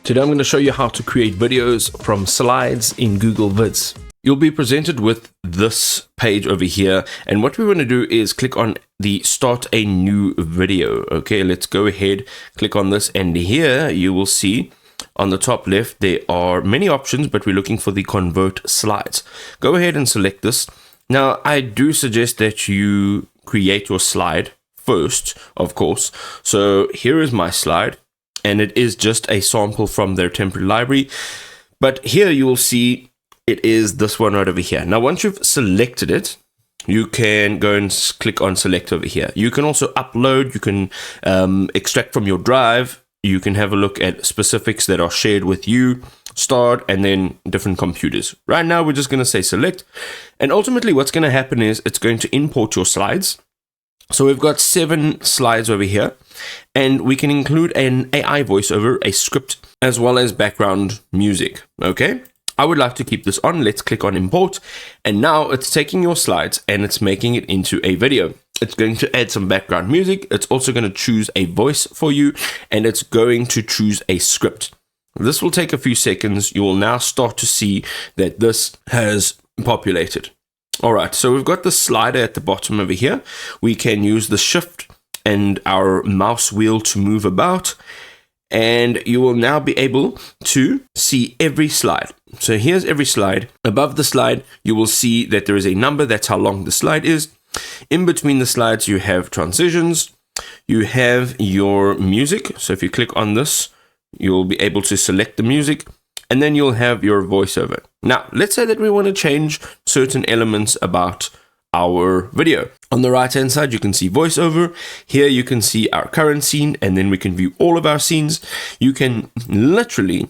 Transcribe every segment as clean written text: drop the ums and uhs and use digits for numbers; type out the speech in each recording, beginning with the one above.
Today I'm going to show you how to create videos from slides in Google Vids. You'll be presented with this page over here, and what we want to do is click on the start a new video. Okay, let's go ahead, click on this, and here you will see on the top left there are many options, but we're looking for the convert slides. Go ahead and select this. Now I do suggest that you create your slide first, of course. So here is my slide, and it is just a sample from their template library. But here you will see it is this one right over here. Now, once you've selected it, you can go and click on select over here. You can also upload, you can extract from your drive, you can have a look at specifics that are shared with you, start, and then different computers. Right now, we're just gonna say select. And ultimately what's gonna happen is it's going to import your slides. So we've got 7 slides over here, and we can include an AI voiceover, a script, as well as background music. Okay, I would like to keep this on. Let's click on import, and now it's taking your slides and it's making it into a video. It's going to add some background music. It's also going to choose a voice for you, and it's going to choose a script. This will take a few seconds. You will now start to see that this has populated. All right, so we've got the slider at the bottom over here. We can use the shift and our mouse wheel to move about, and you will now be able to see every slide. So here's every slide. Above the slide, you will see that there is a number. That's how long the slide is. In between the slides, you have transitions. You have your music. So if you click on this, you'll be able to select the music, and then you'll have your voiceover. Now, let's say that we want to change certain elements about our video. On the right hand side, you can see voiceover. Here you can see our current scene, and then we can view all of our scenes. You can literally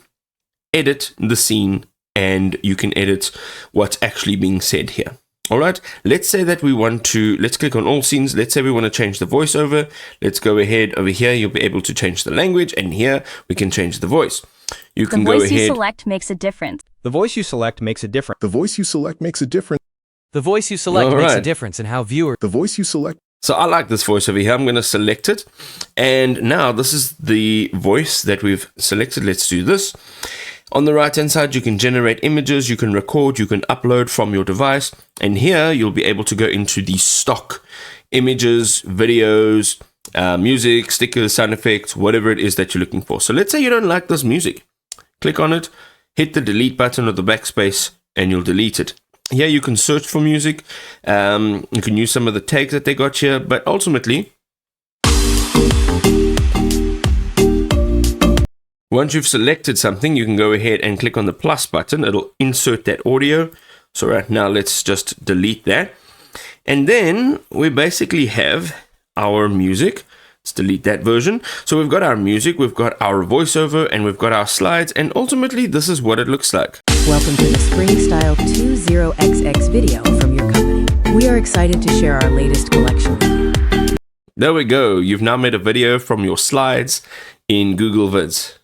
edit the scene, and you can edit what's actually being said here. All right, let's say that we want to, let's click on all scenes. Let's say we want to change the voiceover. Let's go ahead over here. You'll be able to change the language, and here we can change the voice. You can go ahead. The voice you select makes a difference. The voice you select makes a difference. The voice you select makes a difference. The voice you select makes a difference in how viewers... The voice you select. So I like this voice over here. I'm going to select it. And now this is the voice that we've selected. Let's do this. On the right hand side, you can generate images, you can record, you can upload from your device. And here you'll be able to go into the stock images, videos, music, stickers, sound effects, whatever it is that you're looking for. So let's say you don't like this music. Click on it, hit the delete button or the backspace, and you'll delete it. Here you can search for music. You can use some of the tags that they got here, but ultimately, once you've selected something, you can go ahead and click on the plus button. It'll insert that audio. So right now, let's just delete that. And then we basically have our music. Let's delete that version. So we've got our music, we've got our voiceover, and we've got our slides. And ultimately, this is what it looks like. Welcome to the Spring Style 20XX video from your company. We are excited to share our latest collection with you. There we go. You've now made a video from your slides in Google Vids.